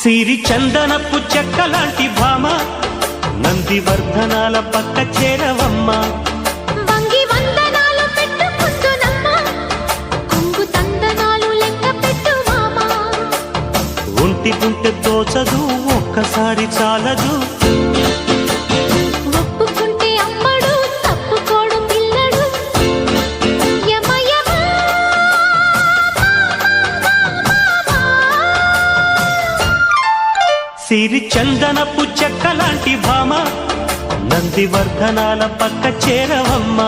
సిరి చందనపు చెక్కలాంటి భామ నందివర్ధనాల పక్క చేరవమ్మ వంగి వందనాలు పెట్టుకుంటున్నమ్మ కొంగు తందనాలు లెక్క పెట్టు మామ ఒంటి గుంటె తోచదు ఒక్కసారి చాలదు ఒప్పుకుంటే అమ్మడు తప్పుకోడు పిల్లడు యమ యమ సిరి చందనపు చెక్కలాంటి భామ నందివర్ధనాల పక్క చేరవమ్మ